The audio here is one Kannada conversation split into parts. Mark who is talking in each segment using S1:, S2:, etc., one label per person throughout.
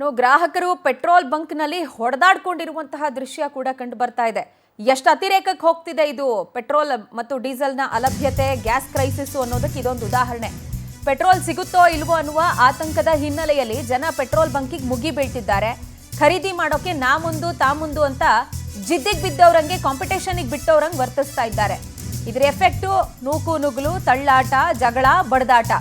S1: ಗ್ರಾಹಕರು ಪೆಟ್ರೋಲ್ ಬಂಕ್ನಲ್ಲಿ ಹೊಡೆದಾಡ್ಕೊಂಡಿರುವಂತಹ ದೃಶ್ಯ ಕೂಡ ಕಂಡು ಬರ್ತಾ ಇದೆ. ಎಷ್ಟು ಅತಿರೇಕಕ್ಕೆ ಹೋಗ್ತಿದೆ ಇದು ಪೆಟ್ರೋಲ್ ಮತ್ತು ಡೀಸೆಲ್ನ ಅಲಭ್ಯತೆ, ಗ್ಯಾಸ್ ಕ್ರೈಸಿಸ್ ಅನ್ನೋದಕ್ಕೆ ಇದೊಂದು ಉದಾಹರಣೆ. ಪೆಟ್ರೋಲ್ ಸಿಗುತ್ತೋ ಇಲ್ವೋ ಅನ್ನುವ ಆತಂಕದ ಹಿನ್ನೆಲೆಯಲ್ಲಿ ಜನ ಪೆಟ್ರೋಲ್ ಬಂಕಿಗೆ ಮುಗಿ ಬೀಳ್ತಿದ್ದಾರೆ. ಖರೀದಿ ಮಾಡೋಕೆ ನಾ ಮುಂದು ತಾ ಮುಂದು ಅಂತ ಜಿದ್ದಿಗೆ ಬಿದ್ದವರಂಗೆ, ಕಾಂಪಿಟೇಷನ್ಗೆ ಬಿಟ್ಟವರಂಗೆ ವರ್ತಿಸ್ತಾ ಇದ್ದಾರೆ. ಇದರ ಎಫೆಕ್ಟು ನೂಕು ನುಗ್ಲು, ತಳ್ಳಾಟ, ಜಗಳ, ಬಡದಾಟ.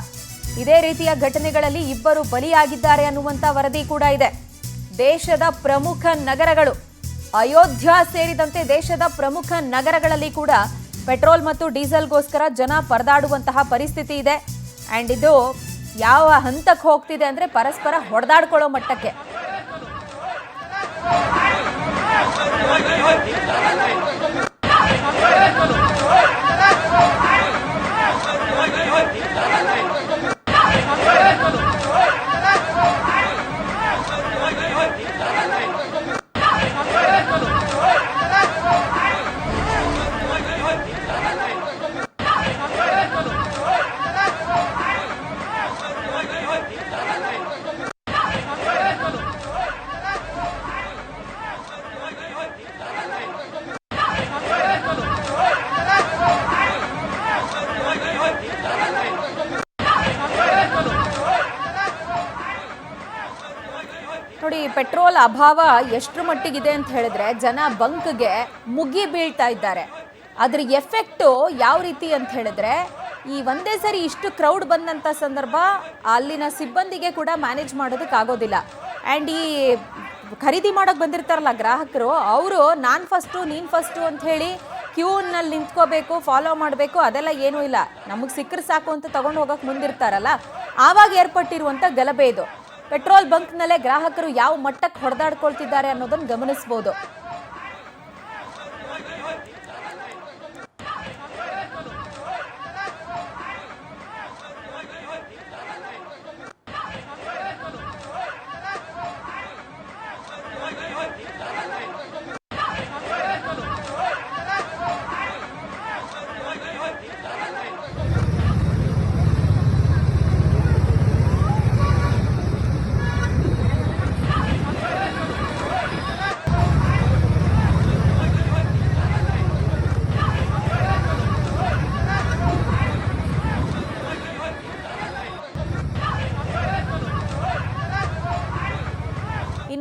S1: ಇದೇ ರೀತಿಯ ಘಟನೆಗಳಲ್ಲಿ ಇಬ್ಬರು ಬಲಿಯಾಗಿದ್ದಾರೆ ಅನ್ನುವಂಥ ವರದಿ ಕೂಡ ಇದೆ. ದೇಶದ ಪ್ರಮುಖ ನಗರಗಳು, ಅಯೋಧ್ಯ ಸೇರಿದಂತೆ ದೇಶದ ಪ್ರಮುಖ ನಗರಗಳಲ್ಲಿ ಕೂಡ ಪೆಟ್ರೋಲ್ ಮತ್ತು ಡೀಸೆಲ್ಗೋಸ್ಕರ ಜನ ಪರದಾಡುವಂತಹ ಪರಿಸ್ಥಿತಿ ಇದೆ. ಆ್ಯಂಡ್ ಇದು ಯಾವ ಹಂತಕ್ಕೆ ಹೋಗ್ತಿದೆ ಅಂದರೆ ಪರಸ್ಪರ ಹೊಡೆದಾಡ್ಕೊಳ್ಳೋ ಮಟ್ಟಕ್ಕೆ. ನೋಡಿ, ಪೆಟ್ರೋಲ್ ಅಭಾವ ಎಷ್ಟರ ಮಟ್ಟಿಗಿದೆ ಅಂತ ಹೇಳಿದ್ರೆ ಜನ ಬಂಕ್ಗೆ ಮುಗಿ ಬೀಳ್ತಾ ಇದ್ದಾರೆ. ಅದ್ರ ಎಫೆಕ್ಟು ಯಾವ ರೀತಿ ಅಂತ ಹೇಳಿದ್ರೆ, ಈ ಒಂದೇ ಸರಿ ಇಷ್ಟು ಕ್ರೌಡ್ ಬಂದಂಥ ಸಂದರ್ಭ ಅಲ್ಲಿನ ಸಿಬ್ಬಂದಿಗೆ ಕೂಡ ಮ್ಯಾನೇಜ್ ಮಾಡೋದಕ್ಕಾಗೋದಿಲ್ಲ. ಆ್ಯಂಡ್ ಈ ಖರೀದಿ ಮಾಡೋಕೆ ಬಂದಿರ್ತಾರಲ್ಲ ಗ್ರಾಹಕರು, ಅವರು ನಾನು ಫಸ್ಟು ನೀನು ಫಸ್ಟು ಅಂತ ಹೇಳಿ ಕ್ಯೂನಲ್ಲಿ ನಿಂತ್ಕೋಬೇಕು, ಫಾಲೋ ಮಾಡಬೇಕು, ಅದೆಲ್ಲ ಏನೂ ಇಲ್ಲ. ನಮಗೆ ಸಿಕ್ಕರೆ ಸಾಕು ಅಂತ ತಗೊಂಡು ಹೋಗೋಕೆ ಮುಂದಿರ್ತಾರಲ್ಲ, ಆವಾಗ ಏರ್ಪಟ್ಟಿರುವಂಥ ಗಲಭೆ ಇದು. ಪೆಟ್ರೋಲ್ ಬಂಕ್ನಲ್ಲೇ ಗ್ರಾಹಕರು ಯಾವ ಮಟ್ಟಕ್ಕೆ ಹೊಡೆದಾಡ್ಕೊಳ್ತಿದ್ದಾರೆ ಅನ್ನೋದನ್ನು ಗಮನಿಸಬಹುದು.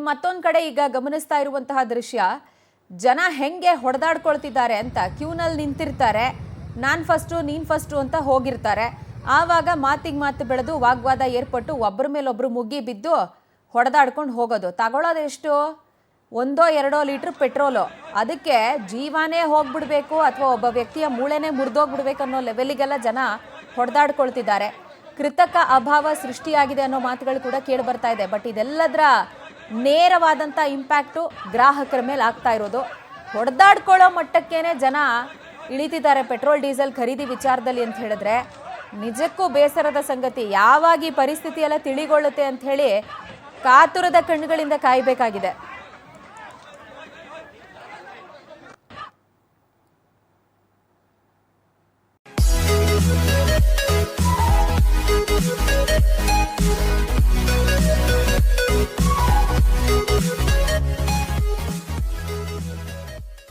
S1: ಮತ್ತೊಂದು ಕಡೆ ಈಗ ಗಮನಿಸ್ತಾ ಇರುವಂತಹ ದೃಶ್ಯ, ಜನ ಹೆಂಗೆ ಹೊಡೆದಾಡ್ಕೊಳ್ತಿದ್ದಾರೆ ಅಂತ. ಕ್ಯೂನಲ್ಲಿ ನಿಂತಿರ್ತಾರೆ, ನಾನು ಫಸ್ಟು ನೀನು ಫಸ್ಟು ಅಂತ ಹೋಗಿರ್ತಾರೆ. ಆವಾಗ ಮಾತಿಗೆ ಮಾತು ಬೆಳೆದು ವಾಗ್ವಾದ ಏರ್ಪಟ್ಟು ಒಬ್ಬರ ಮೇಲೊಬ್ಬರು ಮುಗ್ಗಿ ಬಿದ್ದು ಹೊಡೆದಾಡ್ಕೊಂಡು ಹೋಗೋದು. ತಗೊಳ್ಳೋದು ಎಷ್ಟು? 1-2 ಲೀಟ್ರ್ ಪೆಟ್ರೋಲು. ಅದಕ್ಕೆ ಜೀವನೇ ಹೋಗ್ಬಿಡ್ಬೇಕು ಅಥವಾ ಒಬ್ಬ ವ್ಯಕ್ತಿಯ ಮೂಳೆನೇ ಮುರಿದೋಗ್ಬಿಡ್ಬೇಕು ಅನ್ನೋ ಲೆವೆಲಿಗೆಲ್ಲ ಜನ ಹೊಡೆದಾಡ್ಕೊಳ್ತಿದ್ದಾರೆ. ಕೃತಕ ಅಭಾವ ಸೃಷ್ಟಿಯಾಗಿದೆ ಅನ್ನೋ ಮಾತುಗಳು ಕೂಡ ಕೇಳಿ ಬರ್ತಾ ಇದೆ. ಬಟ್ ಇದೆಲ್ಲದರ ನೇರವಾದಂಥ ಇಂಪ್ಯಾಕ್ಟು ಗ್ರಾಹಕರ ಮೇಲೆ ಆಗ್ತಾ ಇರೋದು. ಹೊಡೆದಾಡ್ಕೊಳ್ಳೋ ಮಟ್ಟಕ್ಕೇನೆ ಜನ ಇಳಿತಿದ್ದಾರೆ ಪೆಟ್ರೋಲ್ ಡೀಸೆಲ್ ಖರೀದಿ ವಿಚಾರದಲ್ಲಿ ಅಂತ ಹೇಳಿದ್ರೆ ನಿಜಕ್ಕೂ ಬೇಸರದ ಸಂಗತಿ. ಯಾವಾಗ ಈ ಪರಿಸ್ಥಿತಿ ಎಲ್ಲ ತಿಳಿಗೊಳ್ಳುತ್ತೆ ಅಂತ ಹೇಳಿ ಕಾತುರದ ಕಣ್ಣುಗಳಿಂದ ಕಾಯಬೇಕಾಗಿದೆ.